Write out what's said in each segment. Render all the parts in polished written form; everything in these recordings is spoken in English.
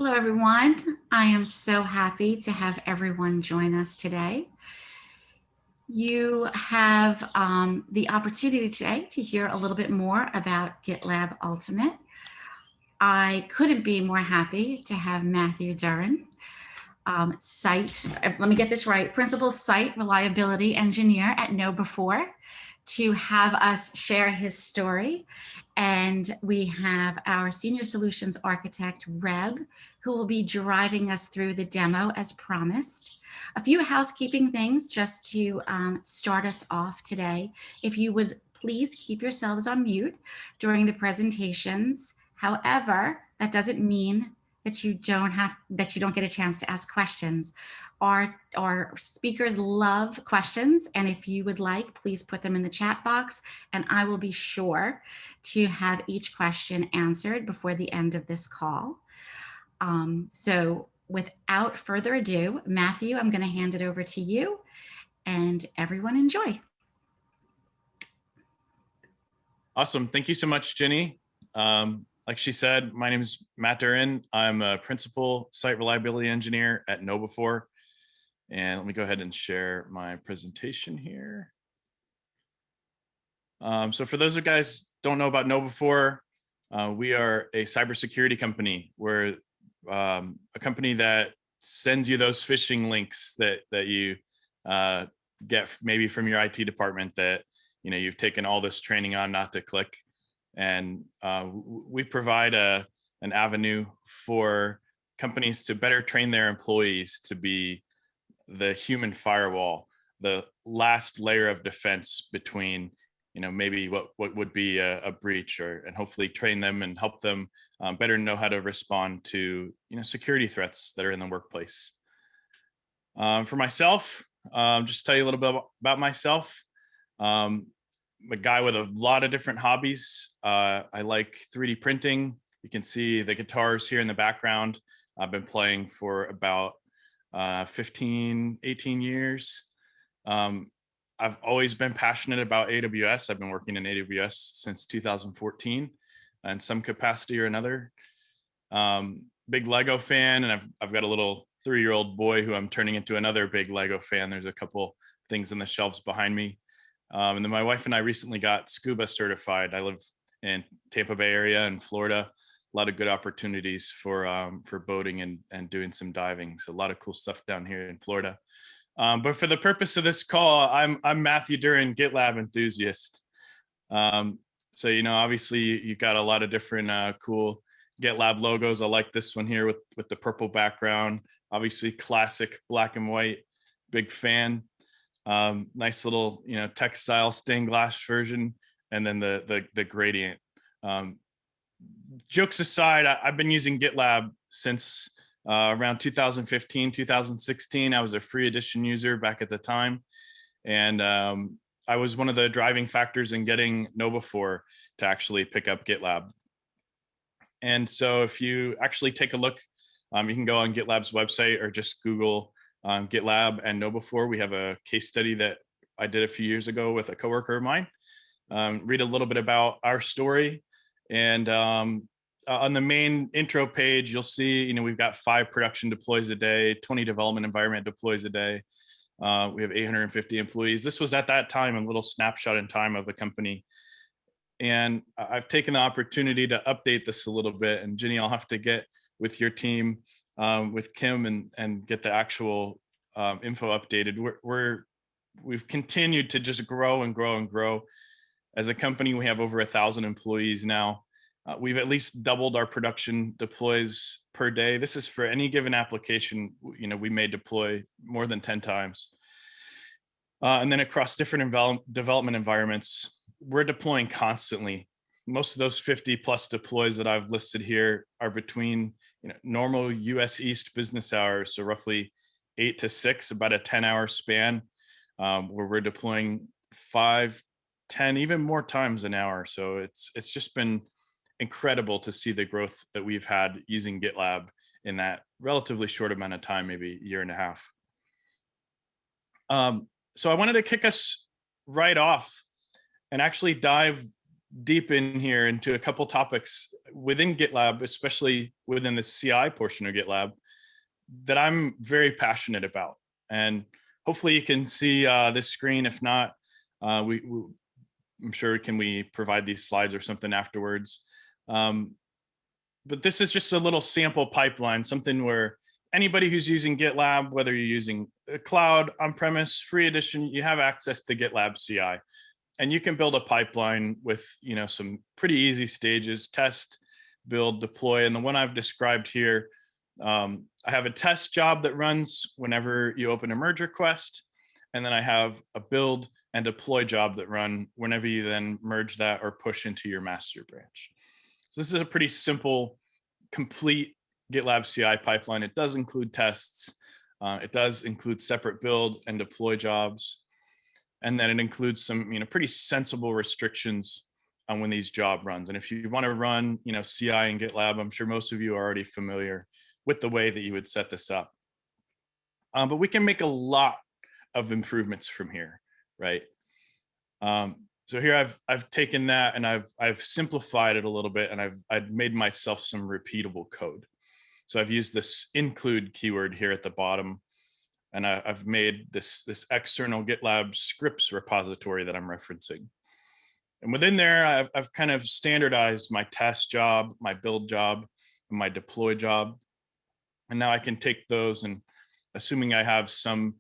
Hello, everyone. I am so happy to have everyone join us today. You have the opportunity today to hear a little bit more about GitLab Ultimate. I couldn't be more happy to have Matthew Duran, let me get this right, Principal Site Reliability Engineer at KnowBe4, to have us share his story. And we have our Senior Solutions Architect, Reb, who will be driving us through the demo as promised. A few housekeeping things just to start us off today. If you would please keep yourselves on mute during the presentations. However, that doesn't mean that you don't get a chance to ask questions. Our speakers love questions, and if you would like, please put them in the chat box, and I will be sure to have each question answered before the end of this call. So without further ado, Matthew, I'm going to hand it over to you, and everyone enjoy. Awesome. Thank you so much, Jenny. Like she said, my name is Matt Duran. I'm a Principal Site Reliability Engineer at KnowBe4. And let me go ahead and share my presentation here. So for those of you guys don't know about KnowBe4, we are a cybersecurity company. We're a company that sends you those phishing links that you get maybe from your IT department that you've taken all this training on not to click. And we provide an avenue for companies to better train their employees to be the human firewall, the last layer of defense between maybe what would be a breach, and hopefully train them and help them better know how to respond to security threats that are in the workplace. For myself, just tell you a little bit about myself. I'm a guy with a lot of different hobbies. I like 3D printing. You can see the guitars here in the background. I've been playing for about 15, 18 years. I've always been passionate about AWS. I've been working in AWS since 2014 in some capacity or another. Big Lego fan, and I've got a little 3-year-old boy who I'm turning into another big Lego fan. There's a couple things on the shelves behind me. And then my wife and I recently got scuba certified. I live in Tampa Bay area in Florida. A lot of good opportunities for boating and doing some diving. So a lot of cool stuff down here in Florida. But for the purpose of this call, I'm Matthew Duran, GitLab enthusiast. So obviously you got a lot of different cool GitLab logos. I like this one here with the purple background. Obviously classic black and white. Big fan. Nice little textile stained glass version, and then the gradient. Jokes aside, I've been using GitLab since around 2015, 2016. I was a free edition user back at the time, and I was one of the driving factors in getting KnowBe4 to actually pick up GitLab. And so if you actually take a look, you can go on GitLab's website or just Google GitLab and KnowBe4. We have a case study that I did a few years ago with a coworker of mine. Read a little bit about our story, and on the main intro page, you'll see we've got 5 production deploys a day, 20 development environment deploys a day. We have 850 employees. This was at that time a little snapshot in time of the company, and I've taken the opportunity to update this a little bit. And Jenny, I'll have to get with your team, with Kim, and get the actual info updated. We've continued to just grow and grow and grow. As a company, we have over 1,000 employees now. We've at least doubled our production deploys per day. This is for any given application. We may deploy more than 10 times. And then across different development environments, we're deploying constantly. Most of those 50 plus deploys that I've listed here are between normal US East business hours, so roughly 8 to 6, about a 10-hour span, where we're deploying 5, 10, even more times an hour. So it's just been incredible to see the growth that we've had using GitLab in that relatively short amount of time, maybe a year and a half. So I wanted to kick us right off and actually dive deep in here into a couple topics within GitLab, especially within the CI portion of GitLab, that I'm very passionate about. And hopefully you can see this screen. If not, I'm sure we provide these slides or something afterwards. But this is just a little sample pipeline, something where anybody who's using GitLab, whether you're using a cloud, on-premise, free edition, you have access to GitLab CI. And you can build a pipeline with some pretty easy stages: test, build, deploy. And the one I've described here, I have a test job that runs whenever you open a merge request. And then I have a build and deploy job that run whenever you then merge that or push into your master branch. So this is a pretty simple, complete GitLab CI pipeline. It does include tests. It does include separate build and deploy jobs. And then it includes some pretty sensible restrictions on when these job runs. And if you want to run CI in GitLab, I'm sure most of you are already familiar with the way that you would set this up. But we can make a lot of improvements from here, right? So here I've taken that and I've simplified it a little bit, and I've made myself some repeatable code. So I've used this include keyword here at the bottom, and I've made this external GitLab scripts repository that I'm referencing. And within there, I've kind of standardized my test job, my build job, and my deploy job. And now I can take those, and assuming I have some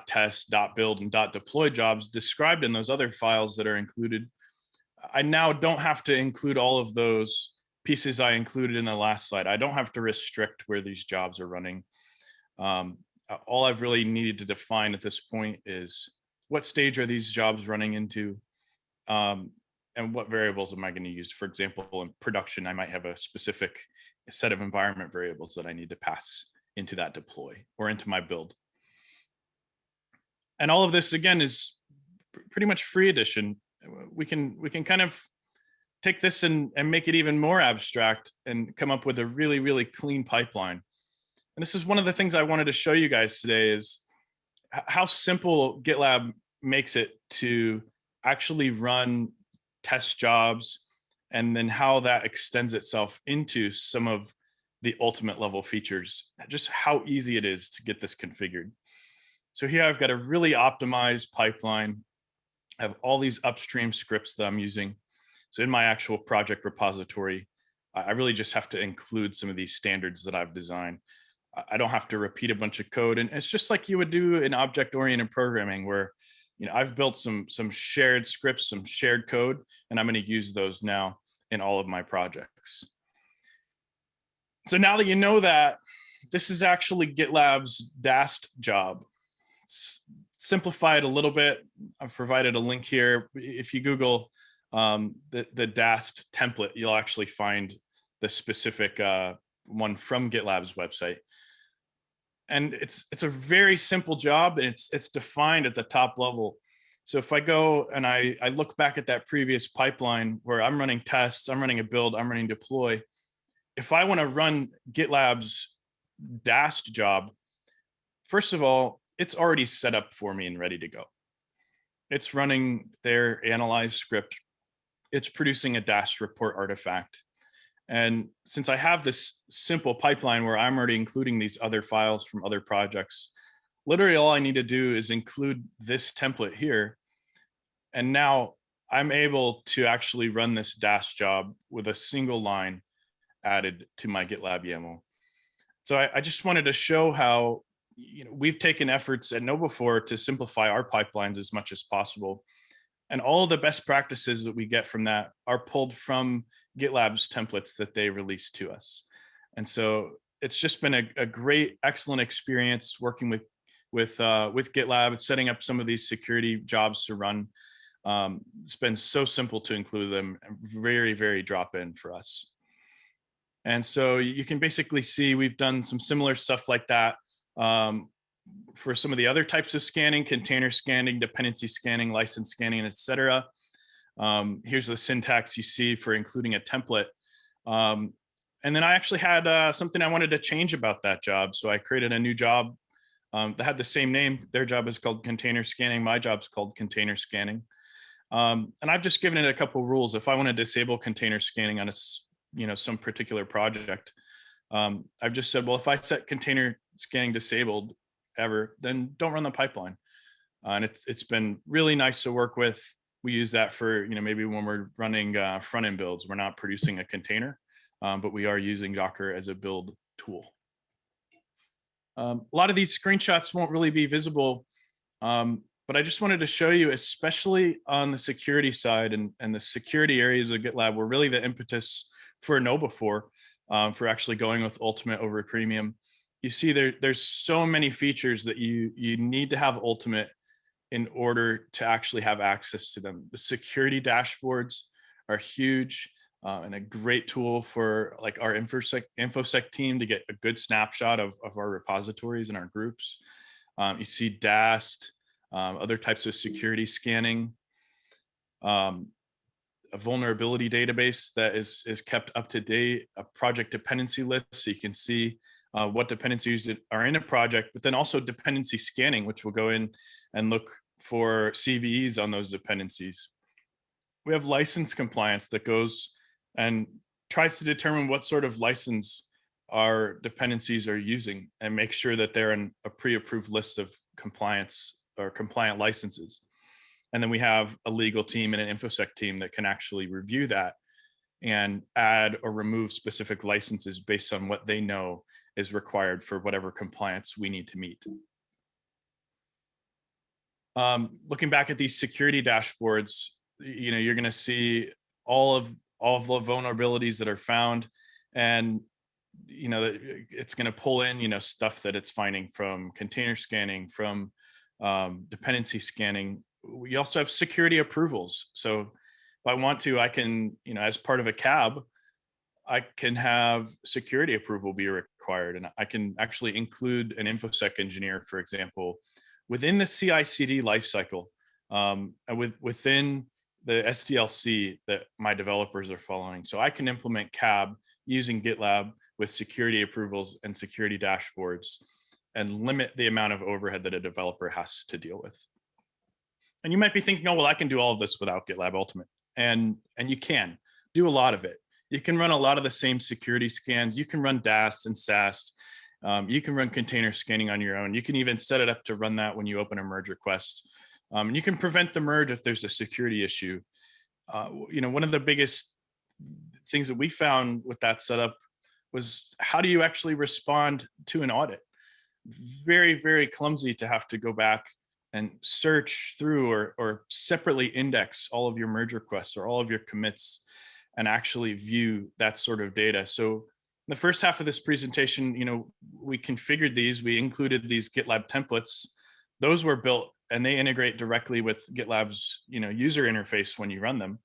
.test, .build, and .deploy jobs described in those other files that are included, I now don't have to include all of those pieces I included in the last slide. I don't have to restrict where these jobs are running. All I've really needed to define at this point is what stage are these jobs running into, and what variables am I going to use. For example, in production, I might have a specific set of environment variables that I need to pass into that deploy or into my build. And all of this, again, is pretty much free edition. We can kind of take this and make it even more abstract and come up with a really, really clean pipeline. And this is one of the things I wanted to show you guys today, is how simple GitLab makes it to actually run test jobs, and then how that extends itself into some of the ultimate level features, just how easy it is to get this configured. So here I've got a really optimized pipeline. I have all these upstream scripts that I'm using. So in my actual project repository, I really just have to include some of these standards that I've designed. I don't have to repeat a bunch of code. And it's just like you would do in object-oriented programming, where I've built some shared scripts, some shared code, and I'm going to use those now in all of my projects. So now that you know that, this is actually GitLab's DAST job. Simplify it a little bit. I've provided a link here. If you Google the DAST template, you'll actually find the specific one from GitLab's website. And it's a very simple job, and it's defined at the top level. So if I go and I look back at that previous pipeline where I'm running tests, I'm running a build, I'm running deploy. If I want to run GitLab's DAST job, first of all, it's already set up for me and ready to go. It's running their analyze script. It's producing a DAST report artifact. And since I have this simple pipeline where I'm already including these other files from other projects, literally all I need to do is include this template here. And now I'm able to actually run this DAST job with a single line added to my GitLab YAML. So I just wanted to show how we've taken efforts at KnowBe4 to simplify our pipelines as much as possible. And all of the best practices that we get from that are pulled from GitLab's templates that they release to us. And so it's just been a great, excellent experience working with GitLab, setting up some of these security jobs to run. It's been so simple to include them, very, very drop in for us. And so you can basically see we've done some similar stuff like that for some of the other types of scanning: container scanning, dependency scanning, license scanning, etc. Here's the syntax you see for including a template. And then I actually had something I wanted to change about that job. So I created a new job that had the same name. Their job is called container scanning. My job is called container scanning. And I've just given it a couple rules. If I want to disable container scanning on some particular project, I've just said, well, if I set container scanning disabled ever, then don't run the pipeline. And it's been really nice to work with. We use that for maybe when we're running front end builds, we're not producing a container, but we are using Docker as a build tool. A lot of these screenshots won't really be visible, but I just wanted to show you, especially on the security side and the security areas of GitLab, were really the impetus for KnowBe4, for actually going with Ultimate over Premium. You see there's so many features that you need to have Ultimate in order to actually have access to them. The security dashboards are huge, and a great tool for like our infosec team to get a good snapshot of our repositories and our groups. You see DAST, other types of security scanning, a vulnerability database that is kept up to date, a project dependency list, so you can see what dependencies are in a project, but then also dependency scanning, which will go in and look for CVEs on those dependencies. We have license compliance that goes and tries to determine what sort of license our dependencies are using and make sure that they're in a pre-approved list of compliance or compliant licenses. And then we have a legal team and an infosec team that can actually review that and add or remove specific licenses based on what they know is required for whatever compliance we need to meet. Looking back at these security dashboards, you're going to see all of the vulnerabilities that are found, and it's going to pull in stuff that it's finding from container scanning, from dependency scanning. We also have security approvals. So if I want to, I can, as part of a CAB, I can have security approval be required, and I can actually include an infosec engineer, for example, within the CI/CD lifecycle, within the SDLC that my developers are following. So I can implement CAB using GitLab with security approvals and security dashboards, and limit the amount of overhead that a developer has to deal with. And you might be thinking, oh, well, I can do all of this without GitLab Ultimate. And you can do a lot of it. You can run a lot of the same security scans. You can run DAST and SAST. You can run container scanning on your own. You can even set it up to run that when you open a merge request. And you can prevent the merge if there's a security issue. One of the biggest things that we found with that setup was, how do you actually respond to an audit? Very, very clumsy to have to go back and search through or separately index all of your merge requests or all of your commits and actually view that sort of data. So the first half of this presentation, we configured these, we included these GitLab templates. Those were built and they integrate directly with GitLab's, user interface when you run them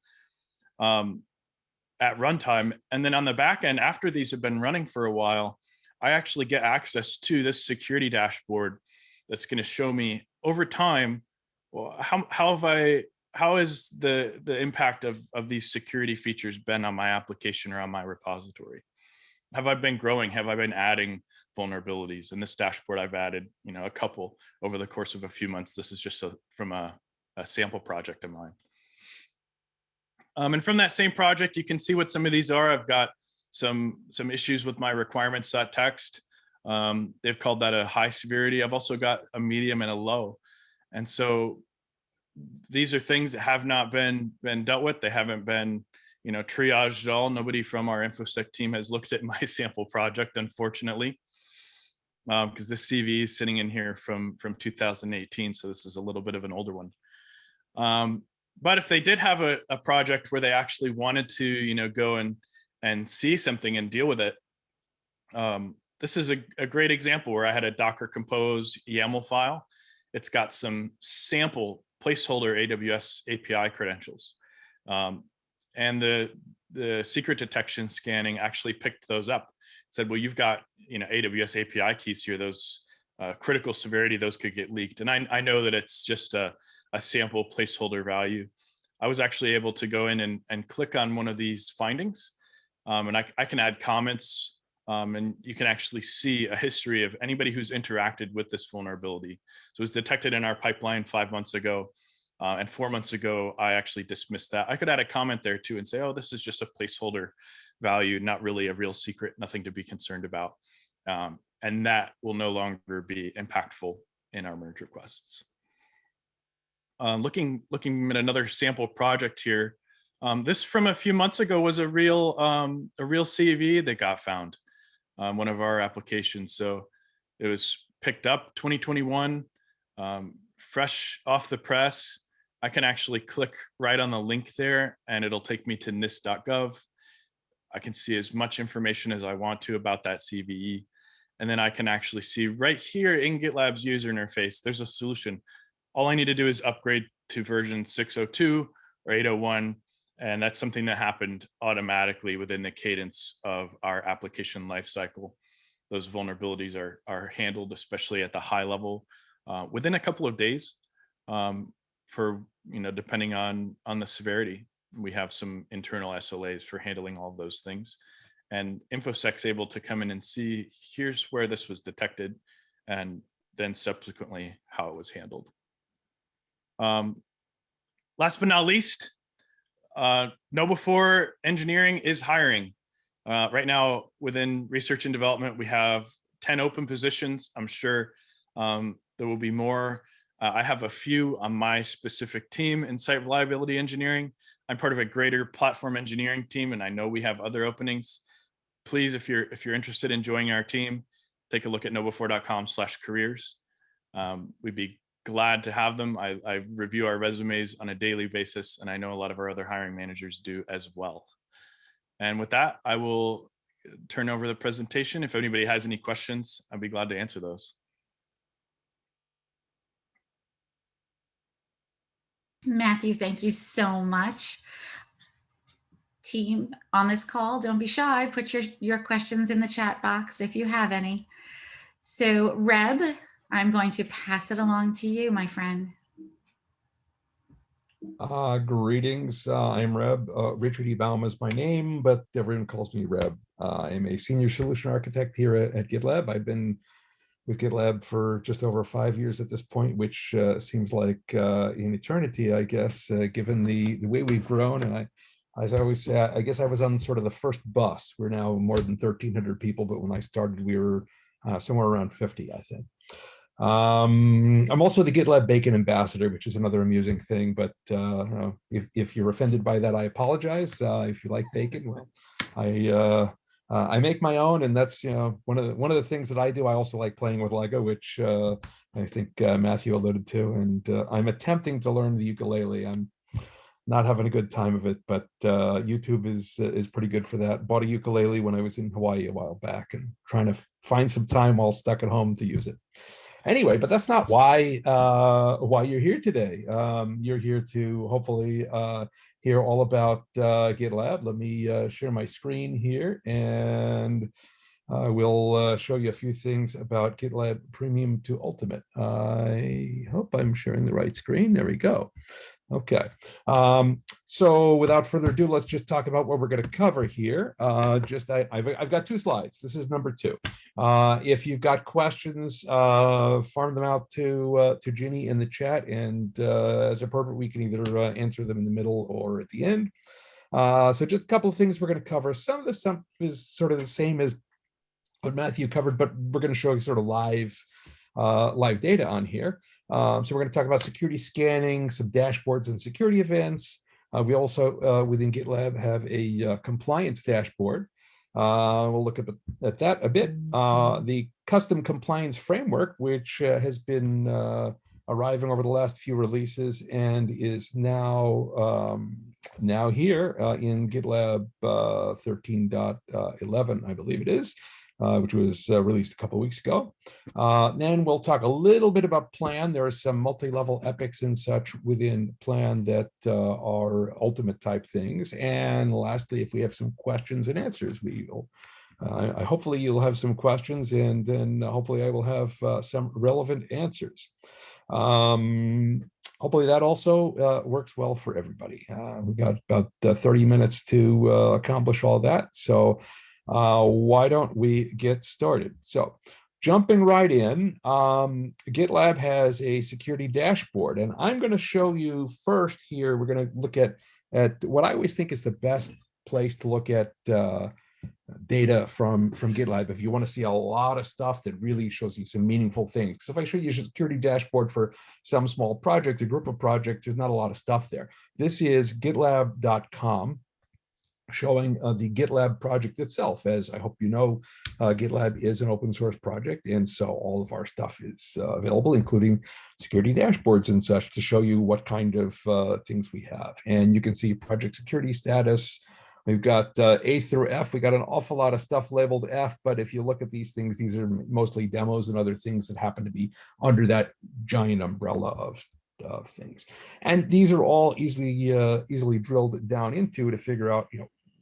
at runtime. And then on the back end, after these have been running for a while, I actually get access to this security dashboard that's going to show me over time, well, how is the impact of these security features been on my application or on my repository? Have I been growing? Have I been adding vulnerabilities? In this dashboard, I've added, a couple over the course of a few months. This is just from a sample project of mine. And from that same project, you can see what some of these are. I've got some issues with my requirements.txt. They've called that a high severity. I've also got a medium and a low. And so these are things that have not been dealt with. They haven't been, triaged at all. Nobody from our infosec team has looked at my sample project, unfortunately, because this CV is sitting in here from 2018. So this is a little bit of an older one. But if they did have a project where they actually wanted to, go and see something and deal with it, this is a great example where I had a Docker Compose YAML file. It's got some sample placeholder AWS API credentials. And the secret detection scanning actually picked those up. It said, well, you've got, AWS API keys here, those critical severity, those could get leaked. And I know that it's just a sample placeholder value. I was actually able to go in and click on one of these findings. And I can add comments, and you can actually see a history of anybody who's interacted with this vulnerability. So it was detected in our pipeline 5 months ago. And 4 months ago, I actually dismissed that. I could add a comment there too and say, oh, this is just a placeholder value, not really a real secret, nothing to be concerned about. And that will no longer be impactful in our merge requests. Looking at another sample project here. This from a few months ago was a real CVE that got found, one of our applications. So it was picked up 2021, fresh off the press. I can actually click right on the link there and it'll take me to nist.gov. I can see as much information as I want to about that CVE. And then I can actually see right here in GitLab's user interface, there's a solution. All I need to do is upgrade to version 602 or 801. And that's something that happened automatically within the cadence of our application lifecycle. Those vulnerabilities are handled, especially at the high level, within a couple of days. For, depending on the severity. We have some internal SLAs for handling all of those things. And InfoSec's able to come in and see, here's where this was detected, and then subsequently how it was handled. Last but not least, KnowBe4 engineering is hiring. Right now, within research and development, we have 10 open positions. I'm sure there will be more. I have a few on my specific team in site reliability engineering. I'm part of a greater platform engineering team, and I know we have other openings. Please, if you're interested in joining our team, take a look at knowbe4.com/careers. We'd be glad to have them. I review our resumes on a daily basis, and I know a lot of our other hiring managers do as well. And with that, I will turn over the presentation. If anybody has any questions, I'd be glad to answer those. Matthew, thank you so much. Team on this call, don't be shy. Put your questions in the chat box if you have any. So Reb, I'm going to pass it along to you, my friend. Greetings. I'm Reb. Richard E. Baum is my name, but everyone calls me Reb. I'm a senior solution architect here at GitLab. I've been with GitLab for just over 5 years at this point, which seems like an eternity, I guess, given the way we've grown. And as I always say, I guess I was on sort of the first bus. We're now more than 1,300 people, but when I started, we were somewhere around 50, I think. I'm also the GitLab Bacon ambassador, which is another amusing thing, but if you're offended by that, I apologize. If you like bacon, well, I make my own, and that's one of the things that I do. I also like playing with Lego, which I think Matthew alluded to, and I'm attempting to learn the ukulele. I'm not having a good time of it, but YouTube is pretty good for that. Bought a ukulele when I was in Hawaii a while back, and trying to find some time while stuck at home to use it. Anyway, but that's not why you're here today. You're here to hopefully hear all about GitLab. Let me share my screen here, and I will show you a few things about GitLab Premium to Ultimate. I hope I'm sharing the right screen. There we go. Okay, so without further ado, let's just talk about what we're going to cover here. I've got 2 slides. This is number 2. If you've got questions, farm them out to Ginny in the chat, and as appropriate, we can either answer them in the middle or at the end. So just a couple of things we're going to cover. Some of this stuff is sort of the same as what Matthew covered, but we're going to show you sort of live data on here. So we're going to talk about security scanning, some dashboards and security events. We within GitLab have a compliance dashboard. We'll look at that a bit. The custom compliance framework, which has been arriving over the last few releases and is now here in GitLab 13.11, I believe it is. Which was released a couple of weeks ago. Then we'll talk a little bit about Plan. There are some multi-level epics and such within Plan that are ultimate type things. And lastly, if we have some questions and answers, hopefully you'll have some questions, and then hopefully I will have some relevant answers. Hopefully that also works well for everybody. We've got about 30 minutes to accomplish all that. So why don't we get started? So jumping right in, GitLab has a security dashboard, and I'm going to show you first here. We're going to look at what I always think is the best place to look at data from GitLab if you want to see a lot of stuff that really shows you some meaningful things. So if I show you a security dashboard for some small project, a group of projects, there's not a lot of stuff there. This is GitLab.com, showing the GitLab project itself. As I hope you know, GitLab is an open source project, and so all of our stuff is available, including security dashboards and such, to show you what kind of things we have. And you can see project security status. We've got A through F. We got an awful lot of stuff labeled F, but if you look at these things, these are mostly demos and other things that happen to be under that giant umbrella of things. And these are all easily drilled down into to figure out,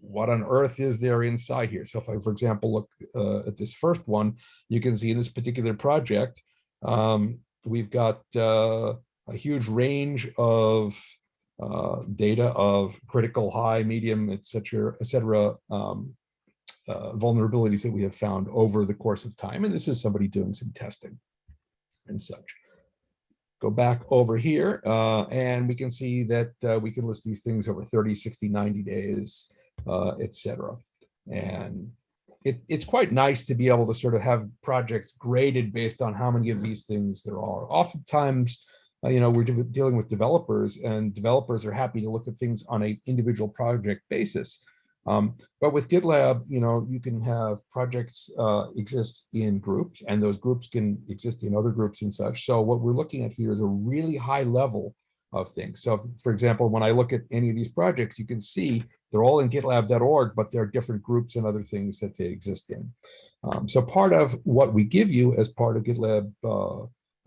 what on earth is there inside here. So if I, for example, look at this first one, you can see in this particular project, we've got a huge range of data of critical, high, medium, et cetera, vulnerabilities that we have found over the course of time. And this is somebody doing some testing and such. Go back over here, and we can see that we can list these things over 30, 60, 90 days, et cetera. And it's quite nice to be able to sort of have projects graded based on how many of these things there are. Oftentimes, we're dealing with developers, and developers are happy to look at things on an individual project basis. But with GitLab, you can have projects exist in groups, and those groups can exist in other groups and such. So what we're looking at here is a really high level of things. So for example, when I look at any of these projects, you can see they're all in gitlab.org, but there are different groups and other things that they exist in. So part of what we give you as part of GitLab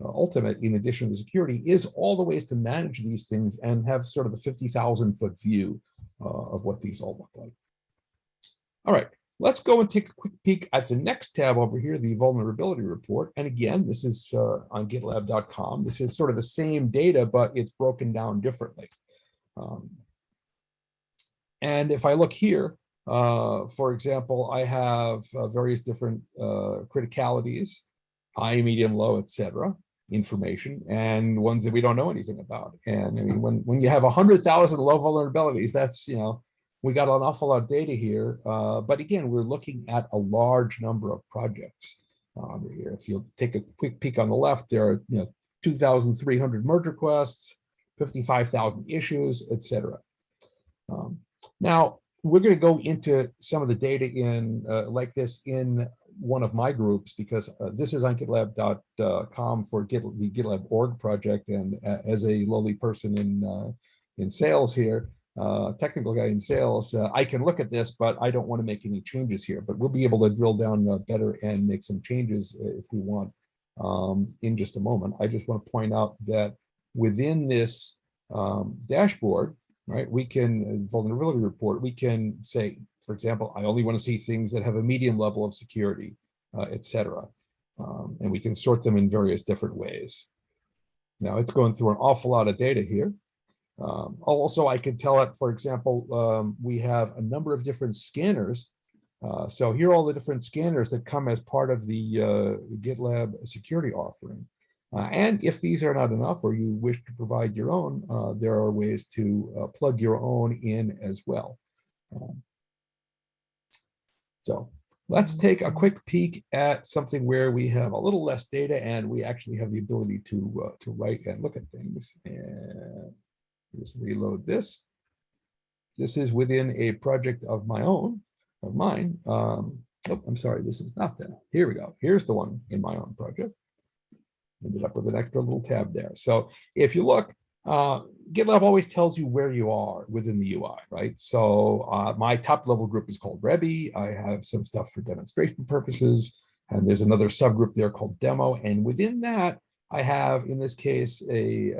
Ultimate, in addition to the security, is all the ways to manage these things and have sort of the 50,000-foot view of what these all look like. All right, let's go and take a quick peek at the next tab over here, the vulnerability report. And again, this is on gitlab.com. This is sort of the same data, but it's broken down differently. And if I look here, for example, I have various different criticalities, high, medium, low, et cetera, information, and ones that we don't know anything about. And I mean, when you have 100,000 low vulnerabilities, that's, we got an awful lot of data here. But again, we're looking at a large number of projects here. If you take a quick peek on the left, there are 2,300 merge requests, 55,000 issues, et cetera. Now, we're going to go into some of the data in like this in one of my groups, because this is on gitlab.com for the GitLab org project. And as a lowly person in sales here, technical guy in sales, I can look at this, but I don't want to make any changes here. But we'll be able to drill down better and make some changes if we want in just a moment. I just want to point out that within this dashboard, right, we can, vulnerability report, we can say, for example, I only want to see things that have a medium level of security, et cetera. And we can sort them in various different ways. Now it's going through an awful lot of data here. Also, I could tell it, for example, we have a number of different scanners. So here are all the different scanners that come as part of the GitLab security offering. And if these are not enough, or you wish to provide your own, there are ways to plug your own in as well. So let's take a quick peek at something where we have a little less data and we actually have the ability to write and look at things. And just reload this. This is within a project of mine. Oh, I'm sorry, this is not that. Here we go. Here's the one in my own project. Ended up with an extra little tab there. So if you look, GitLab always tells you where you are within the UI, right? So my top level group is called Rebbe. I have some stuff for demonstration purposes, and there's another subgroup there called Demo. And within that, I have, in this case, a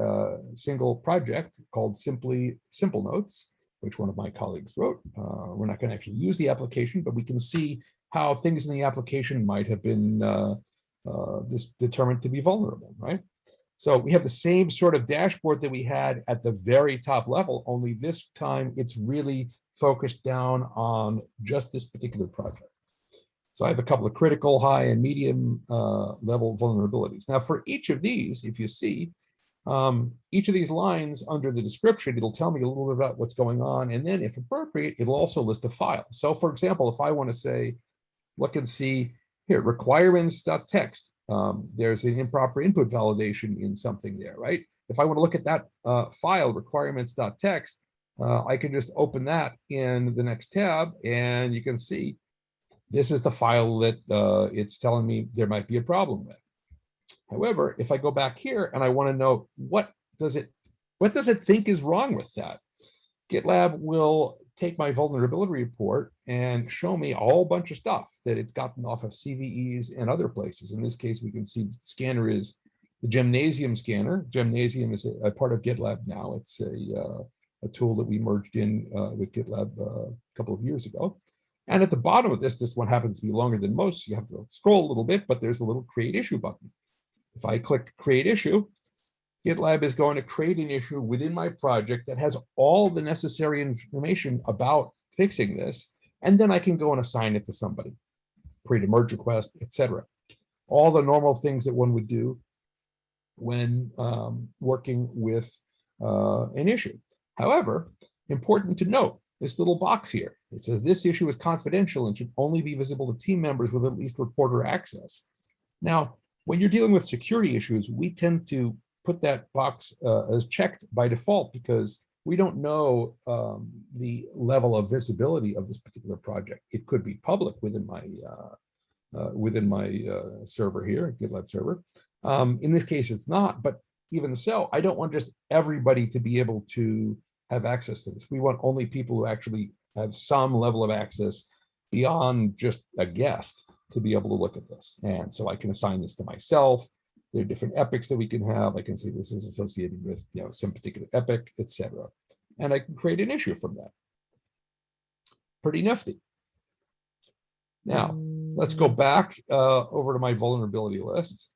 single project called Simple Notes, which one of my colleagues wrote. We're not going to actually use the application, but we can see how things in the application might have been determined to be vulnerable, right? So we have the same sort of dashboard that we had at the very top level, only this time it's really focused down on just this particular project. So I have a couple of critical, high, and medium level vulnerabilities. Now, for each of these, if you see, each of these lines under the description, it'll tell me a little bit about what's going on. And then if appropriate, it'll also list a file. So for example, if I want to say, look and see here, requirements.txt, there's an improper input validation in something there, right? If I want to look at that file, requirements.txt, I can just open that in the next tab, and you can see this is the file that it's telling me there might be a problem with. However, if I go back here and I want to know what does it think is wrong with that, GitLab will take my vulnerability report and show me a whole bunch of stuff that it's gotten off of CVEs and other places. In this case, we can see the scanner is the Gymnasium scanner. Gymnasium is a part of GitLab now. It's a tool that we merged in with GitLab a couple of years ago. And at the bottom of this one happens to be longer than most. So you have to scroll a little bit, but there's a little create issue button. If I click create issue, GitLab is going to create an issue within my project that has all the necessary information about fixing this. And then I can go and assign it to somebody, create a merge request, etc. All the normal things that one would do when working with an issue. However, important to note, this little box here, it says this issue is confidential and should only be visible to team members with at least reporter access. Now, when you're dealing with security issues, we tend to put that box as checked by default because we don't know the level of visibility of this particular project. It could be public within my server here, GitLab server. In this case, it's not, but even so, I don't want just everybody to be able to have access to this. We want only people who actually have some level of access beyond just a guest to be able to look at this. And so I can assign this to myself. There are different epics that we can have. I can say this is associated with some particular epic, etc. And I can create an issue from that. Pretty nifty. Now, let's go back over to my vulnerability list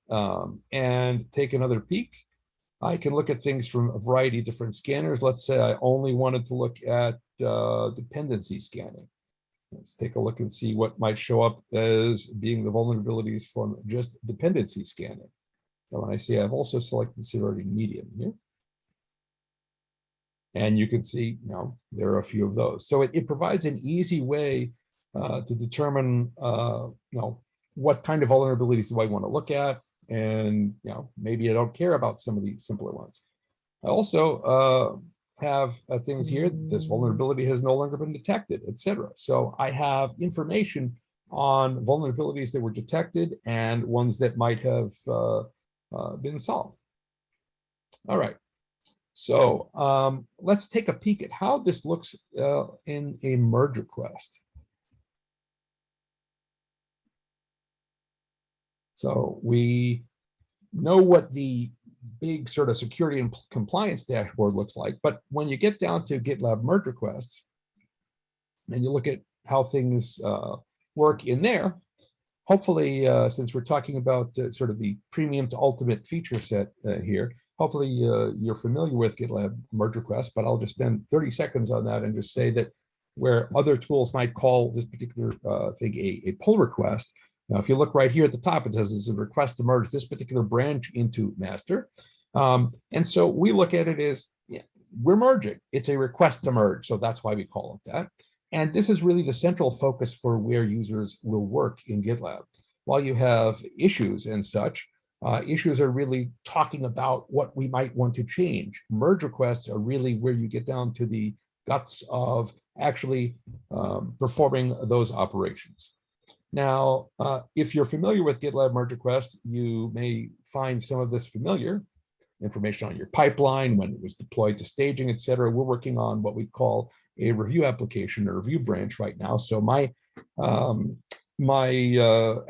and take another peek. I can look at things from a variety of different scanners. Let's say I only wanted to look at dependency scanning. Let's take a look and see what might show up as being the vulnerabilities from just dependency scanning. So when I say I've also selected severity medium here. And you can see, there are a few of those. So it provides an easy way to determine, what kind of vulnerabilities do I want to look at? And, maybe I don't care about some of the simpler ones. I also have things here. This vulnerability has no longer been detected, etc. So I have information on vulnerabilities that were detected and ones that might have been solved. All right. So let's take a peek at how this looks in a merge request. So we know what the big sort of security and compliance dashboard looks like, but when you get down to GitLab merge requests and you look at how things work in there, hopefully, since we're talking about sort of the premium to ultimate feature set here, hopefully you're familiar with GitLab merge requests, but I'll just spend 30 seconds on that and just say that where other tools might call this particular thing a pull request. Now, if you look right here at the top, it says it's a request to merge this particular branch into master. And so we look at it as, we're merging. It's a request to merge, so that's why we call it that. And this is really the central focus for where users will work in GitLab. While you have issues and such, issues are really talking about what we might want to change. Merge requests are really where you get down to the guts of actually performing those operations. Now, if you're familiar with GitLab merge request, you may find some of this familiar. Information on your pipeline, when it was deployed to staging, et cetera. We're working on what we call a review application or review branch right now. So my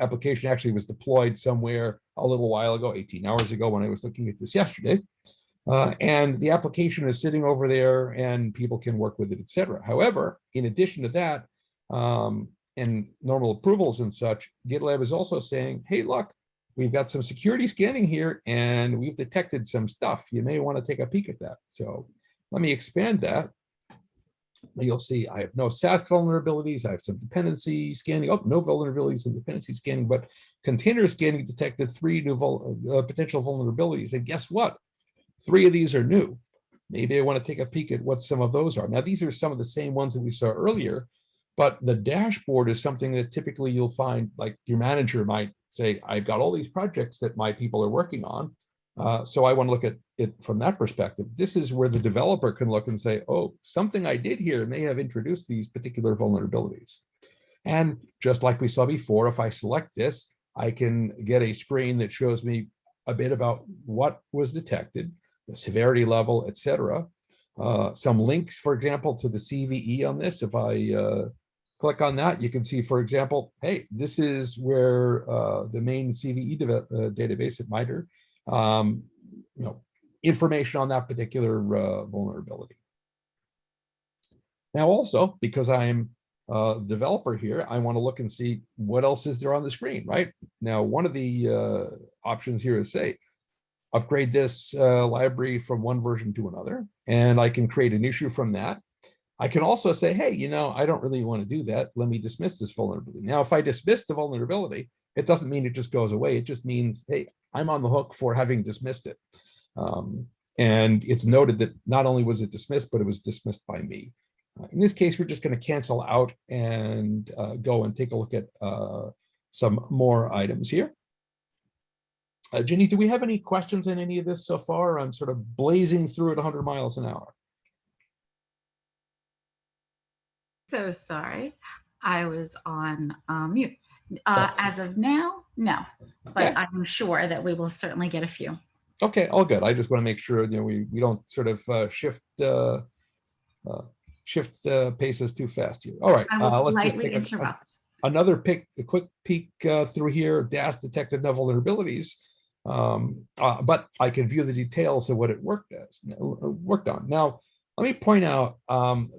application actually was deployed somewhere a little while ago, 18 hours ago, when I was looking at this yesterday. And the application is sitting over there and people can work with it, et cetera. However, in addition to that, and normal approvals and such, GitLab is also saying, hey, look, we've got some security scanning here and we've detected some stuff. You may want to take a peek at that. So let me expand that. You'll see I have no SaaS vulnerabilities. I have some dependency scanning. Oh, no vulnerabilities and dependency scanning, but container scanning detected 3 new potential vulnerabilities. And guess what? 3 of these are new. Maybe I want to take a peek at what some of those are. Now, these are some of the same ones that we saw earlier, but the dashboard is something that typically you'll find, like your manager might say, I've got all these projects that my people are working on. So I want to look at it from that perspective. This is where the developer can look and say, oh, something I did here may have introduced these particular vulnerabilities. And just like we saw before, if I select this, I can get a screen that shows me a bit about what was detected, the severity level, etc. Some links, for example, to the CVE on this. If I click on that, you can see, for example, hey, this is where the main CVE database at MITRE, information on that particular vulnerability. Now, also, because I'm a developer here, I want to look and see what else is there on the screen, right? Now, one of the options here is, say, upgrade this library from one version to another, and I can create an issue from that. I can also say, hey, I don't really want to do that. Let me dismiss this vulnerability. Now, if I dismiss the vulnerability, it doesn't mean it just goes away. It just means, hey, I'm on the hook for having dismissed it. And it's noted that not only was it dismissed, but it was dismissed by me. In this case, we're just going to cancel out and go and take a look at some more items here. Ginny, do we have any questions on any of this so far? I'm sort of blazing through at 100 miles an hour. So sorry, I was on mute. As of now, no, but Okay. I'm sure that we will certainly get a few. Okay, all good. I just want to make sure we don't sort of shift paces too fast here. All right, I will let's just politely take interrupt. another quick peek through here. DAS detected no vulnerabilities, but I can view the details of what it worked on. Now, let me point out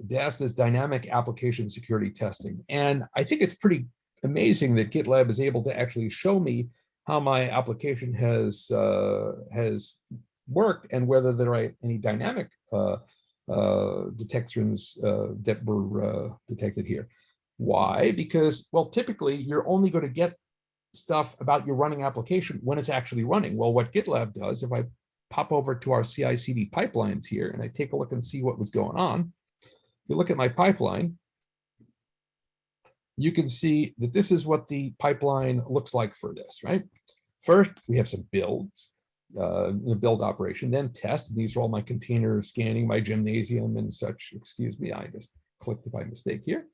DAS is dynamic application security testing, and I think it's pretty amazing that GitLab is able to actually show me how my application has worked and whether there are any dynamic detections that were detected here. Why? Because, well, typically you're only going to get stuff about your running application when it's actually running. Well, what GitLab does, if I pop over to our CI/CD pipelines here and I take a look and see what was going on, if you look at my pipeline, you can see that this is what the pipeline looks like for this, right? First, we have some builds, the build operation, then test. And these are all my container scanning, my Gymnasium and such. Excuse me, I just clicked by mistake here.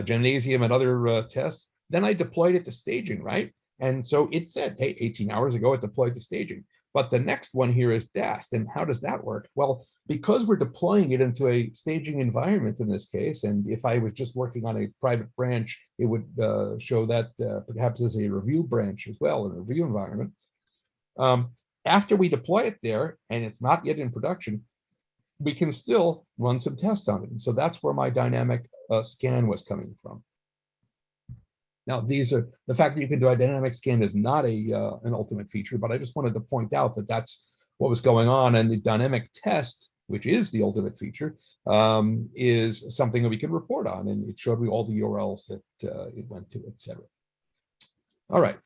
Gymnasium and other tests. Then I deployed it to staging, right? And so it said, hey, 18 hours ago, it deployed to staging. But the next one here is DAST. And how does that work? Well, because we're deploying it into a staging environment in this case, and if I was just working on a private branch, it would show that perhaps as a review branch as well, in a review environment. After we deploy it there, and it's not yet in production, we can still run some tests on it. And so that's where my dynamic scan was coming from. Now, these are the fact that you can do a dynamic scan is not an ultimate feature, but I just wanted to point out that that's what was going on. And the dynamic test, which is the ultimate feature, is something that we can report on. And it showed me all the URLs that it went to, et cetera. All right.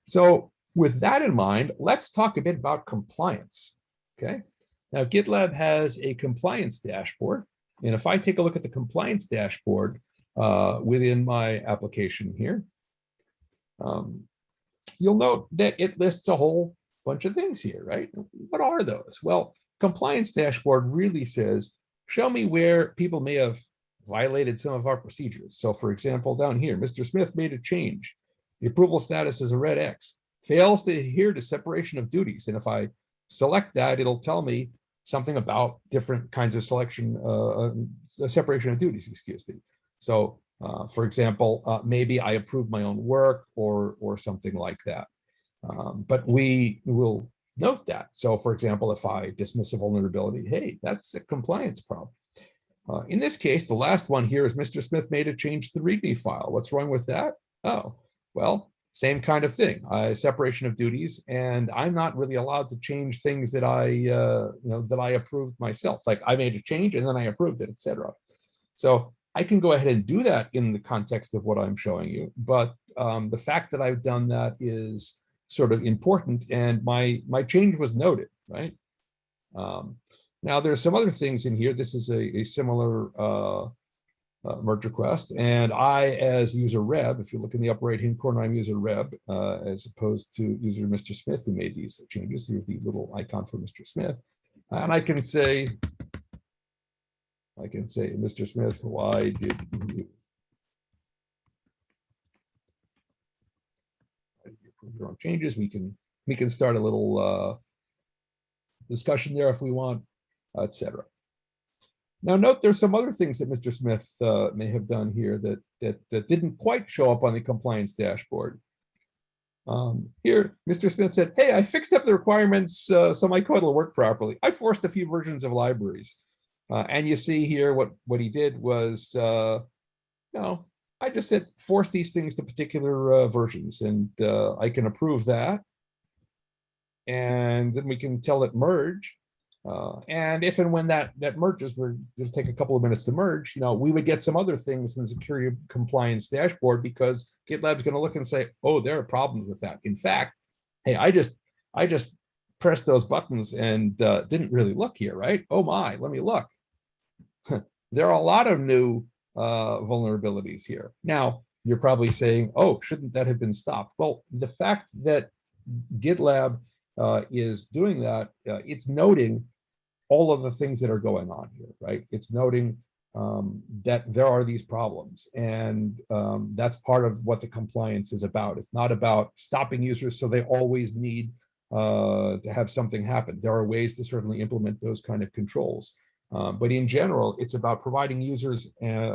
So with that in mind, let's talk a bit about compliance. Okay. Now, GitLab has a compliance dashboard. And if I take a look at the compliance dashboard within my application here, you'll note that it lists a whole bunch of things here, right? What are those? Well, compliance dashboard really says, show me where people may have violated some of our procedures. So for example, down here, Mr. Smith made a change. The approval status is a red X, fails to adhere to separation of duties. And if I select that, it'll tell me something about different kinds of separation of duties, excuse me. So for example, maybe I approved my own work or something like that. But we will note that. So for example, if I dismiss a vulnerability, hey, that's a compliance problem. In this case, the last one here is Mr. Smith made a change to the README file. What's wrong with that? Oh, well, same kind of thing, separation of duties, and I'm not really allowed to change things that I approved myself. Like I made a change and then I approved it, etc. So I can go ahead and do that in the context of what I'm showing you, but the fact that I've done that is sort of important, and my change was noted, right? Now there's some other things in here. This is a similar merge request, and I, as user Reb, if you look in the upper right-hand corner, I'm user Reb, as opposed to user Mr. Smith, who made these changes. Here's the little icon for Mr. Smith, and I can say, Mr. Smith, why did you approve your own changes? We can start a little discussion there if we want, etc. Now note there's some other things that Mr. Smith may have done here that didn't quite show up on the compliance dashboard. Here, Mr. Smith said, hey, I fixed up the requirements so my code will work properly. I forced a few versions of libraries. And you see here what he did was, I just said force these things to particular versions, and I can approve that. And then we can tell it merge. And if and when that merges, we're going to take a couple of minutes to merge, we would get some other things in the security compliance dashboard, because GitLab's going to look and say, oh, there are problems with that. In fact, hey, I just pressed those buttons and didn't really look here, right? Oh my, let me look. There are a lot of new vulnerabilities here. Now, you're probably saying, oh, shouldn't that have been stopped? Well, the fact that GitLab is doing that, it's noting all of the things that are going on here, right? It's noting that there are these problems, and that's part of what the compliance is about. It's not about stopping users so they always need to have something happen. There are ways to certainly implement those kind of controls. But in general, it's about providing users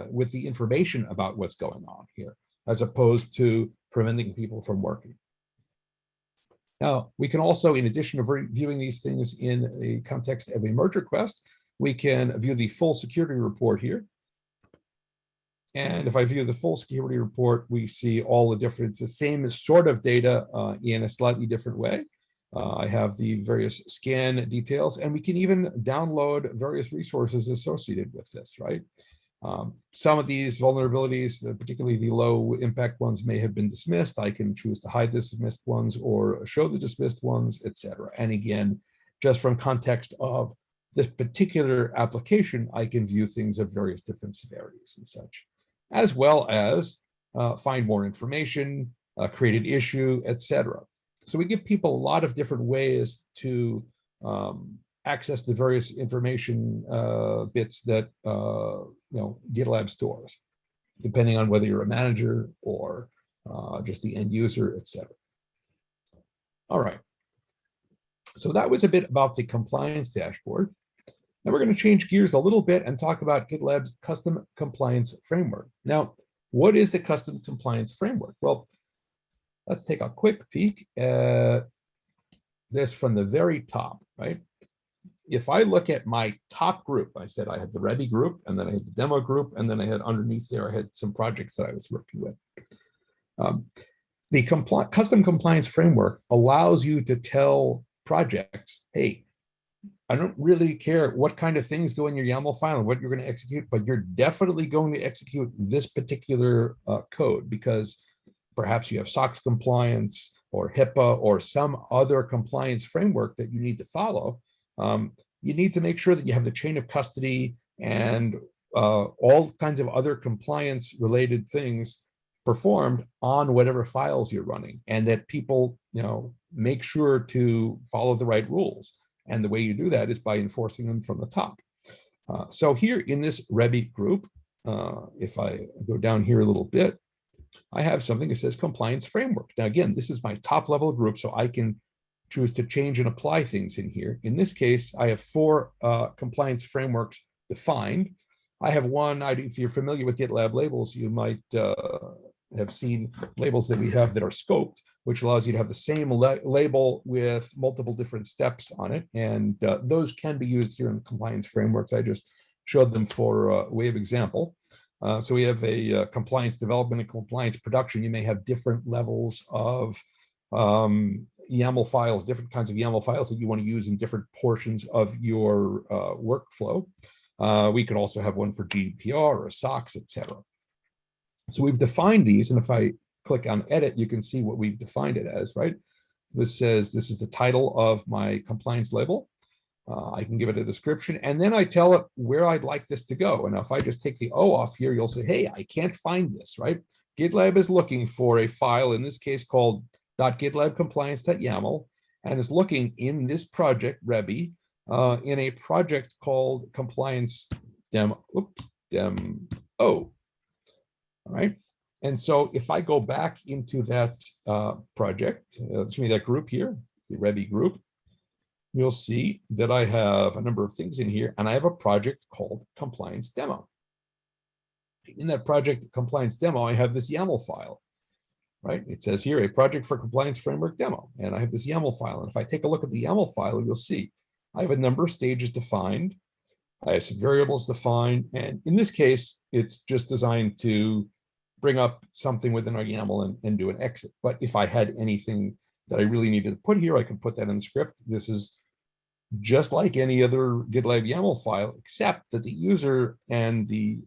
with the information about what's going on here, as opposed to preventing people from working. Now, we can also, in addition to viewing these things in a context of a merge request, we can view the full security report here. And if I view the full security report, we see all the different, the same sort of data in a slightly different way. I have the various scan details, and we can even download various resources associated with this, right? Some of these vulnerabilities, particularly the low impact ones, may have been dismissed. I can choose to hide the dismissed ones or show the dismissed ones, etc. And again, just from context of this particular application, I can view things of various different severities and such, as well as find more information, create an issue, etc. So we give people a lot of different ways to access the various information bits that GitLab stores, depending on whether you're a manager or just the end user, etc. All right. So that was a bit about the compliance dashboard. Now we're going to change gears a little bit and talk about GitLab's custom compliance framework. Now, what is the custom compliance framework? Well, let's take a quick peek at this from the very top, right? If I look at my top group, I said I had the Rebbe group, and then I had the demo group, and then I had underneath there, I had some projects that I was working with. The custom compliance framework allows you to tell projects, hey, I don't really care what kind of things go in your YAML file and what you're going to execute, but you're definitely going to execute this particular code, because perhaps you have SOX compliance or HIPAA or some other compliance framework that you need to follow. You need to make sure that you have the chain of custody and all kinds of other compliance related things performed on whatever files you're running, and that people make sure to follow the right rules. And the way you do that is by enforcing them from the top. So here in this Rebbe group, if I go down here a little bit, I have something that says compliance framework. Now, again, this is my top level group, so I can choose to change and apply things in here. In this case, I have 4 compliance frameworks defined. I have one, if you're familiar with GitLab labels, you might have seen labels that we have that are scoped, which allows you to have the same label with multiple different steps on it. And those can be used here in compliance frameworks. I just showed them for way of example. So we have a compliance development and compliance production. You may have different levels of YAML files, different kinds of YAML files that you want to use in different portions of your workflow. We could also have one for GDPR or SOX, etc. So we've defined these, and if I click on edit, you can see what we've defined it as, right? This says this is the title of my compliance label. I can give it a description, and then I tell it where I'd like this to go. And if I just take the O off here, you'll say, hey, I can't find this, right? GitLab is looking for a file, in this case called .gitlabcompliance.yaml, and is looking in this project, Rebby, in a project called compliance demo, all right? And so if I go back into that project, that group here, the Rebby group, you'll see that I have a number of things in here, and I have a project called compliance demo. In that project compliance demo, I have this YAML file, right? It says here, a project for compliance framework demo, and I have this YAML file. And if I take a look at the YAML file, you'll see I have a number of stages defined. I have some variables defined, and in this case, it's just designed to bring up something within our YAML and do an exit. But if I had anything that I really needed to put here, I can put that in the script. This is just like any other GitLab YAML file, except that the user and the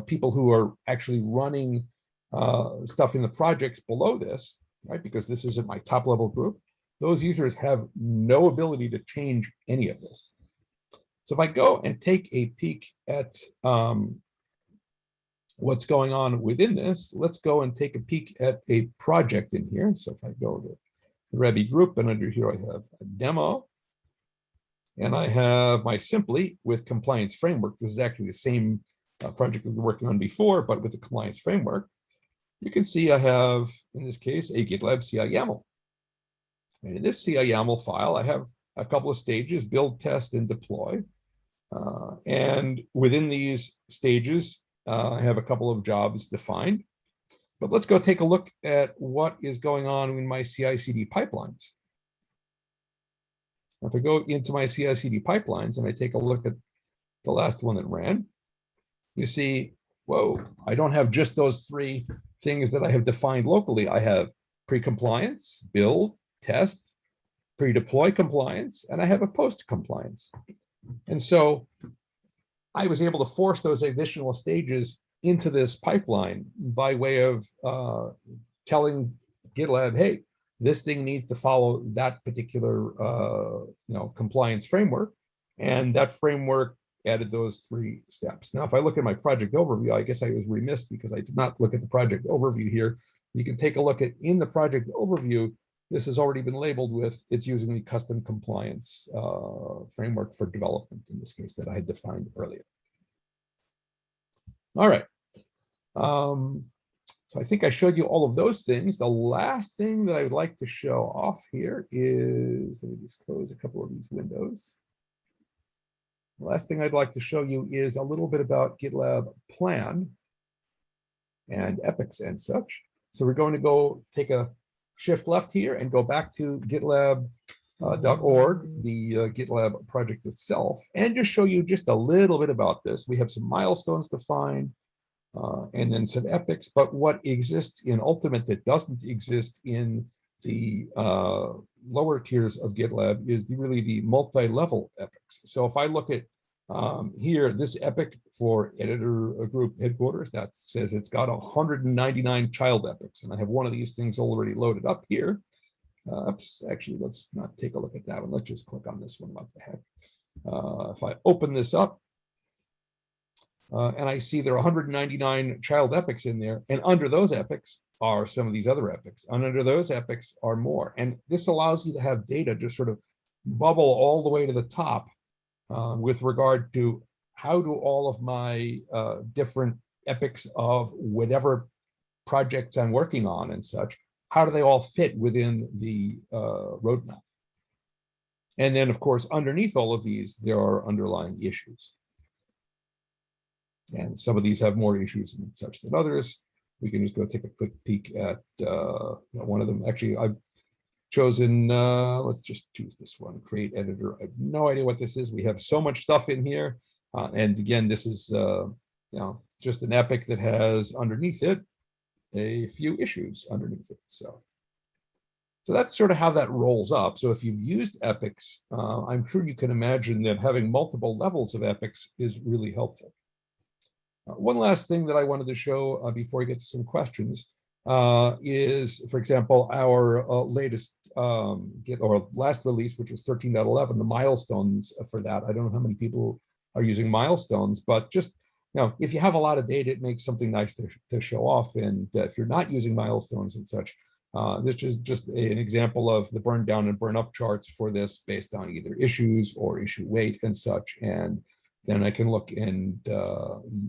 people who are actually running stuff in the projects below this, right? Because this isn't my top level group, those users have no ability to change any of this. So if I go and take a peek at what's going on within this, let's go and take a peek at a project in here. So if I go to the Rebby group, and under here I have a demo, and I have my simply with compliance framework. This is actually the same project we were working on before, but with the compliance framework. You can see I have, in this case, a GitLab CI YAML. And in this CI YAML file, I have a couple of stages, build, test, and deploy. And within these stages, I have a couple of jobs defined. But let's go take a look at what is going on in my CI/CD pipelines. If I go into my CI/CD pipelines and I take a look at the last one that ran, you see, whoa, I don't have just those three things that I have defined locally. I have pre-compliance, build, test, pre-deploy compliance, and I have a post-compliance. And so I was able to force those additional stages into this pipeline by way of telling GitLab, hey, this thing needs to follow that particular compliance framework, and that framework added those three steps. Now, if I look at my project overview, I guess I was remiss because I did not look at the project overview here. You can take a look at in the project overview. This has already been labeled with it's using the custom compliance framework for development, in this case, that I had defined earlier. All right. So I think I showed you all of those things. The last thing that I would like to show off here is, let me just close a couple of these windows. The last thing I'd like to show you is a little bit about GitLab Plan and epics and such. So we're going to go take a shift left here and go back to gitlab.org, the GitLab project itself, and just show you just a little bit about this. We have some milestones defined, and then some epics, but what exists in Ultimate that doesn't exist in the lower tiers of GitLab is really the multi-level epics. So if I look at here, this epic for editor group headquarters, that says it's got 199 child epics, and I have one of these things already loaded up here. Oops, actually, let's not take a look at that one. Let's just click on this one, what the heck. If I open this up, and I see there are 199 child epics in there, and under those epics are some of these other epics, and under those epics are more. And this allows you to have data just sort of bubble all the way to the top with regard to how do all of my different epics of whatever projects I'm working on and such, how do they all fit within the roadmap? And then, of course, underneath all of these, there are underlying issues. And some of these have more issues and such than others. We can just go take a quick peek at one of them. Actually, I've chosen, let's just choose this one, create editor. I have no idea what this is. We have so much stuff in here. And again, this is just an epic that has underneath it a few issues underneath it. So So that's sort of how that rolls up. So if you've used epics, I'm sure you can imagine that having multiple levels of epics is really helpful. One last thing that I wanted to show before we get to some questions is, for example, our latest or last release, which was 13.11, the milestones for that. I don't know how many people are using milestones, but just if you have a lot of data, it makes something nice to show off. And if you're not using milestones and such, this is just an example of the burn down and burn up charts for this based on either issues or issue weight and such. And then I can look and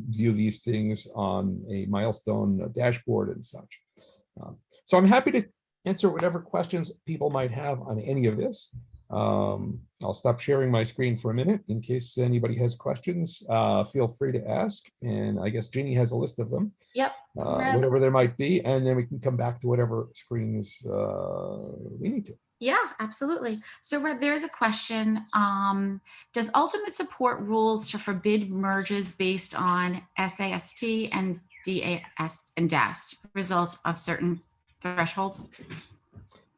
view these things on a milestone dashboard and such. So I'm happy to answer whatever questions people might have on any of this. I'll stop sharing my screen for a minute in case anybody has questions. Feel free to ask. And I guess Jeannie has a list of them. Yep. Whatever there might be. And then we can come back to whatever screens we need to. Yeah, absolutely. So Reb, there is a question. Does Ultimate support rules to forbid merges based on SAST and DAS and DAST results of certain thresholds?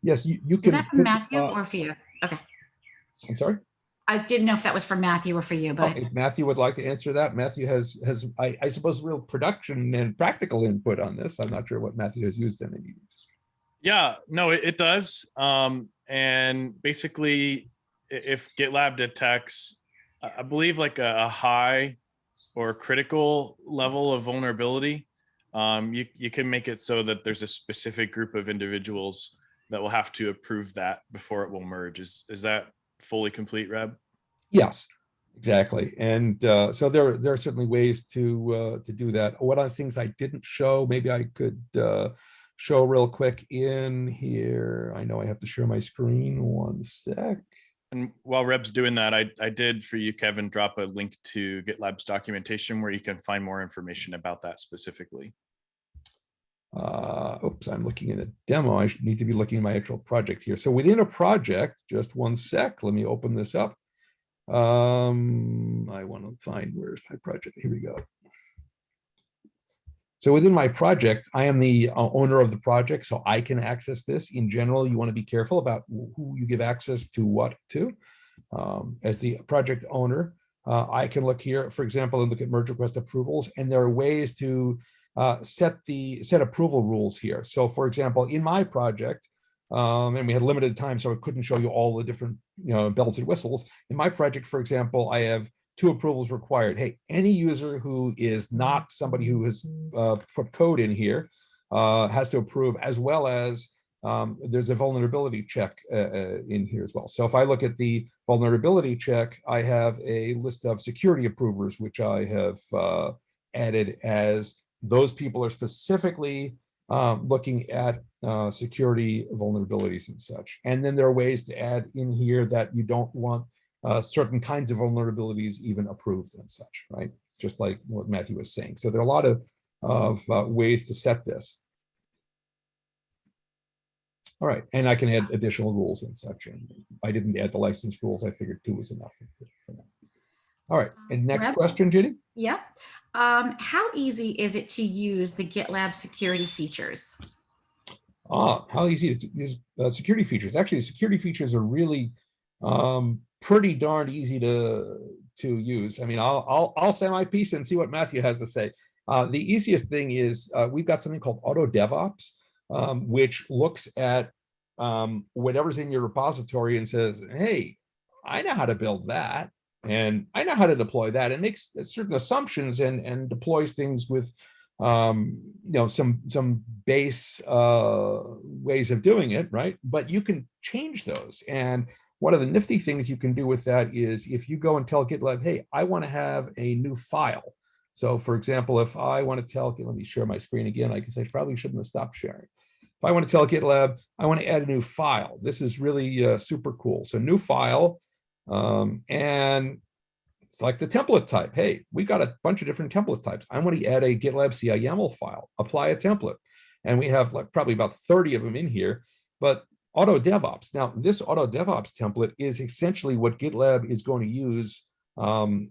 Yes, you can. Is that for Matthew or for you? Okay. I'm sorry? I didn't know if that was for Matthew or for you, but if Matthew would like to answer that. Matthew has I suppose real production and practical input on this. I'm not sure what Matthew has used in any of these. Yeah, no, it does. And basically, if GitLab detects, I believe like a high or critical level of vulnerability, you can make it so that there's a specific group of individuals that will have to approve that before it will merge. Is that fully complete, Reb? Yes, exactly. And so there are certainly ways to do that. One of the things I didn't show, maybe I could show real quick in here. I know I have to share my screen. One sec. And while Reb's doing that, I did for you, Kevin, drop a link to GitLab's documentation where you can find more information about that specifically. Oops, I'm looking at a demo. I need to be looking at my actual project here. So within a project, just one sec, let me open this up. I want to find, where's my project? Here we go. So within my project, I am the owner of the project, so I can access this. In general, you want to be careful about who you give access to what to. As the project owner, I can look here, for example, and look at merge request approvals, and there are ways to set approval rules here. So for example, in my project, and we had limited time, so I couldn't show you all the different bells and whistles. In my project, for example, I have 2 approvals required. Hey, any user who is not somebody who has put code in here has to approve, as well as there's a vulnerability check in here as well. So if I look at the vulnerability check, I have a list of security approvers, which I have added as those people are specifically looking at security vulnerabilities and such. And then there are ways to add in here that you don't want certain kinds of vulnerabilities even approved and such, right? Just like what Matthew was saying. So there are a lot of ways to set this. All right, and I can add additional rules and such. And I didn't add the license rules. I figured 2 was enough for now. All right, and next question, Ginny? Yeah. How easy is it to use the GitLab security features? How easy to use security features. Actually, the security features are really pretty darn easy to use. I mean, I'll say my piece and see what Matthew has to say. The easiest thing is we've got something called Auto DevOps, which looks at whatever's in your repository and says, hey, I know how to build that, and I know how to deploy that, and makes certain assumptions and deploys things with some base ways of doing it, right? But you can change those. And one of the nifty things you can do with that is if you go and tell GitLab, hey, I want to have a new file. So for example, if I want to tell, let me share my screen again. I guess I probably shouldn't have stopped sharing. If I want to tell GitLab, I want to add a new file. This is really super cool. So new file, and select the template type. Hey, we got a bunch of different template types. I want to add a GitLab CI YAML file, apply a template. And we have like probably about 30 of them in here, but Auto DevOps. Now, this Auto DevOps template is essentially what GitLab is going to use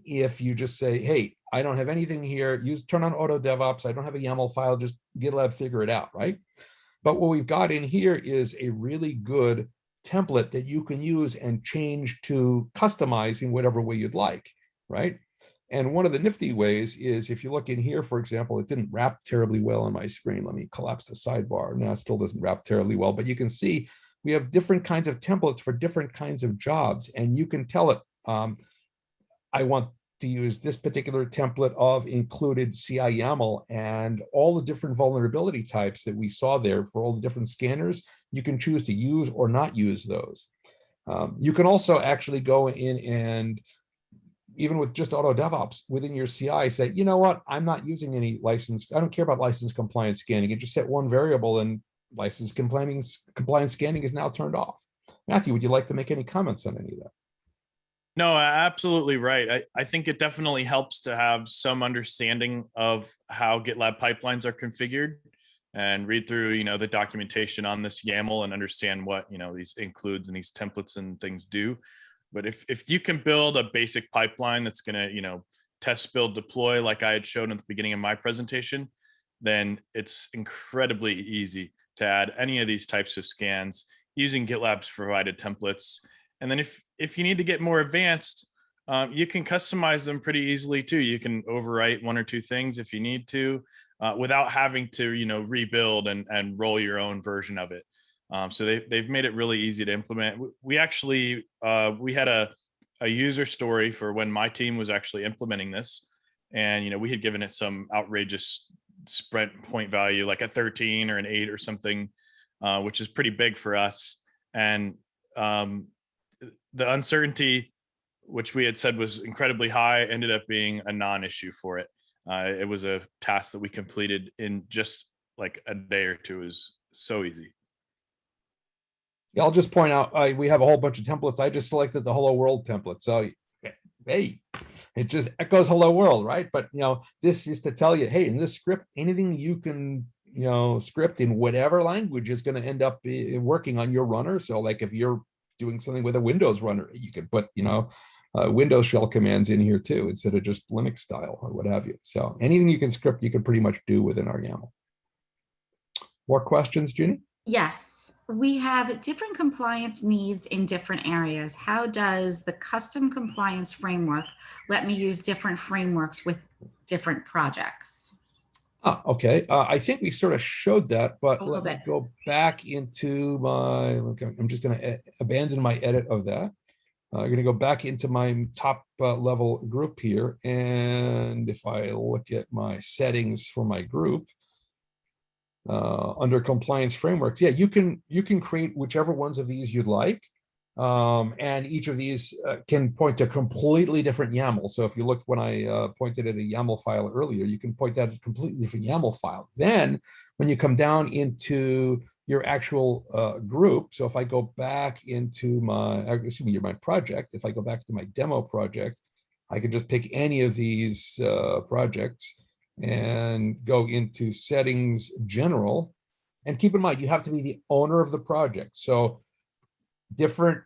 if you just say, hey, I don't have anything here, turn on Auto DevOps, I don't have a YAML file, just GitLab figure it out, right? But what we've got in here is a really good template that you can use and change to customize in whatever way you'd like, right? And one of the nifty ways is if you look in here, for example, it didn't wrap terribly well on my screen. Let me collapse the sidebar. Now it still doesn't wrap terribly well, but you can see we have different kinds of templates for different kinds of jobs. And you can tell it, I want to use this particular template of included CI YAML, and all the different vulnerability types that we saw there for all the different scanners. You can choose to use or not use those. You can also actually go in and even with just auto DevOps within your CI say, you know what, I'm not using any license. I don't care about license compliance scanning. And just set one variable and license compliance scanning is now turned off. Matthew, would you like to make any comments on any of that? No, absolutely right. I think it definitely helps to have some understanding of how GitLab pipelines are configured and read through, the documentation on this YAML and understand what, these includes and these templates and things do. But if you can build a basic pipeline that's going to, test, build, deploy, like I had shown at the beginning of my presentation, then it's incredibly easy to add any of these types of scans using GitLab's provided templates. And then if you need to get more advanced, you can customize them pretty easily too. You can overwrite one or two things if you need to, without having to, rebuild and roll your own version of it. So they've made it really easy to implement. We actually, we had a user story for when my team was actually implementing this. And, we had given it some outrageous sprint point value, like a 13 or an 8 or something, which is pretty big for us. And the uncertainty, which we had said was incredibly high, ended up being a non-issue for it. It was a task that we completed in just like a day or two. It was so easy. Yeah, I'll just point out, we have a whole bunch of templates. I just selected the hello world template. So, hey, it just echoes hello world, right? But, this is to tell you, hey, in this script, anything you can, script in whatever language is going to end up working on your runner. So like if you're doing something with a Windows runner, you can put, Windows shell commands in here too, instead of just Linux style or what have you. So anything you can script, you can pretty much do within our YAML. More questions, Jeannie? Yes, we have different compliance needs in different areas. How does the custom compliance framework let me use different frameworks with different projects? Okay. I think we sort of showed that, but let me bit. go back into my, I'm just going to abandon my edit of that. I'm going to go back into my top level group here. And if I look at my settings for my group, under compliance frameworks, yeah, you can create whichever ones of these you'd like. And each of these can point to completely different YAML. So if you look when I pointed at a YAML file earlier, you can point at a completely different YAML file. Then when you come down into your actual group, so if I go back into my, my project, if I go back to my demo project, I can just pick any of these projects and go into settings general. And keep in mind, you have to be the owner of the project. So different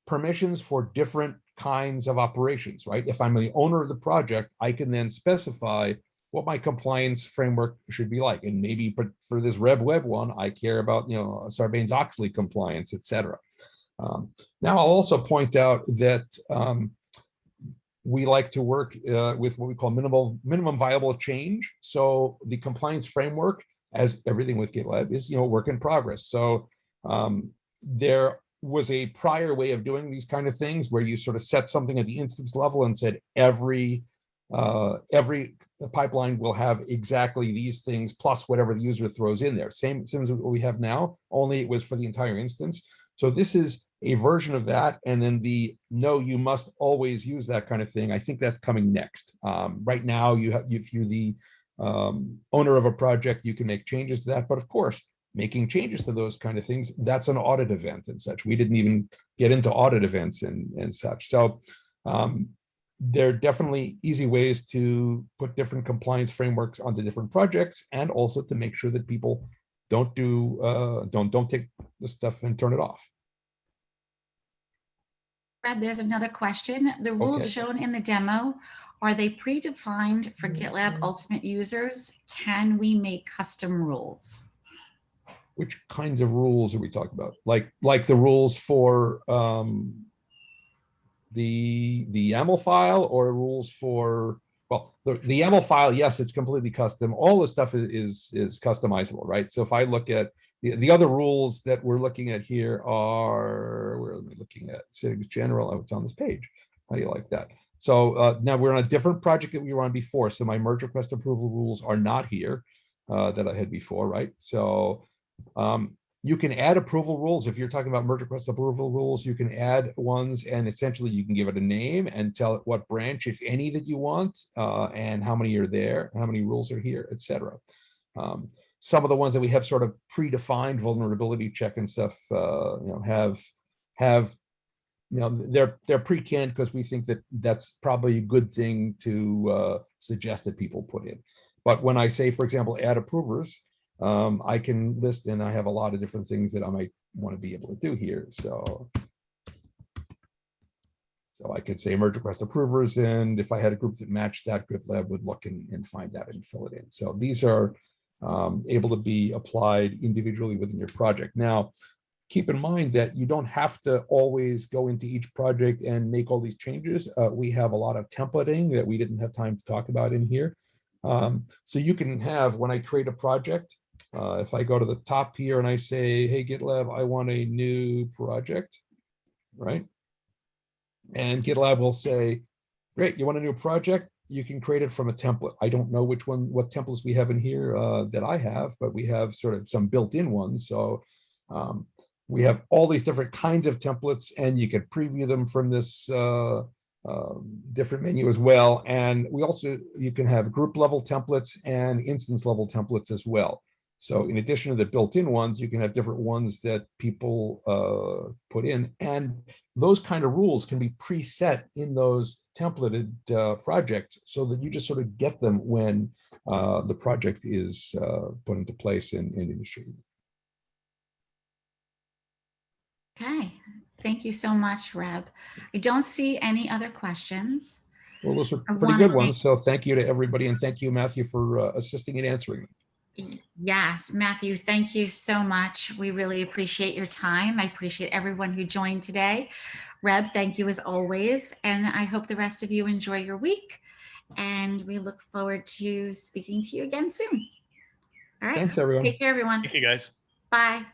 permissions for different kinds of operations, right? If I'm the owner of the project, I can then specify what my compliance framework should be like. And maybe for this RevWeb one, I care about, Sarbanes-Oxley compliance, et cetera. Now, I'll also point out that we like to work with what we call minimum viable change. So the compliance framework, as everything with GitLab, is work in progress. So there was a prior way of doing these kind of things where you sort of set something at the instance level and said every pipeline will have exactly these things plus whatever the user throws in there. Same as what we have now, only it was for the entire instance. So this is a version of that. And then no, you must always use that kind of thing. I think that's coming next. Right now, if you're the owner of a project, you can make changes to that. But of course, making changes to those kind of things, that's an audit event and such. We didn't even get into audit events and such. So there are definitely easy ways to put different compliance frameworks onto different projects, and also to make sure that people don't take the stuff and turn it off. Brad, there's another question. The rules shown in the demo, are they predefined for GitLab Ultimate users? Can we make custom rules? which kinds of rules are we talking about? Like the rules for the YAML file, or rules for, well, the YAML file, yes, it's completely custom. All this stuff is customizable, right? So if I look at the other rules that we're looking at here are, where are we looking at? Settings general, oh, it's on this page. How do you like that? So now we're on a different project that we were on before. So my merge request approval rules are not here that I had before, right? So you can add approval rules. If you're talking about merge request approval rules, you can add ones, and essentially you can give it a name and tell it what branch, if any, that you want, and how many are there, how many rules are here, etc. Some of the ones that we have sort of predefined vulnerability check and stuff, have they're pre-canned because we think that that's probably a good thing to suggest that people put in. But when I say, for example, add approvers, I can list, and I have a lot of different things that I might want to be able to do here. So I could say merge request approvers, and if I had a group that matched that, GitLab would look and find that and fill it in. So these are able to be applied individually within your project. Now, keep in mind that you don't have to always go into each project and make all these changes. We have a lot of templating that we didn't have time to talk about in here. So you can have, when I create a project, if I go to the top here and I say, hey, GitLab, I want a new project, right? And GitLab will say, great, you want a new project? You can create it from a template. I don't know what templates we have in here that I have, but we have sort of some built-in ones. So we have all these different kinds of templates, and you can preview them from this different menu as well. And you can have group level templates and instance level templates as well. So in addition to the built-in ones, you can have different ones that people put in, and those kind of rules can be preset in those templated projects, so that you just sort of get them when the project is put into place and initiated. Okay, thank you so much, Reb. I don't see any other questions. Well, those are pretty good ones. So thank you to everybody, and thank you, Matthew, for assisting in answering them. Yes, Matthew, thank you so much. We really appreciate your time. I appreciate everyone who joined today. Reb, thank you as always. And I hope the rest of you enjoy your week. And we look forward to speaking to you again soon. All right. Thanks, everyone. Take care, everyone. Thank you, guys. Bye.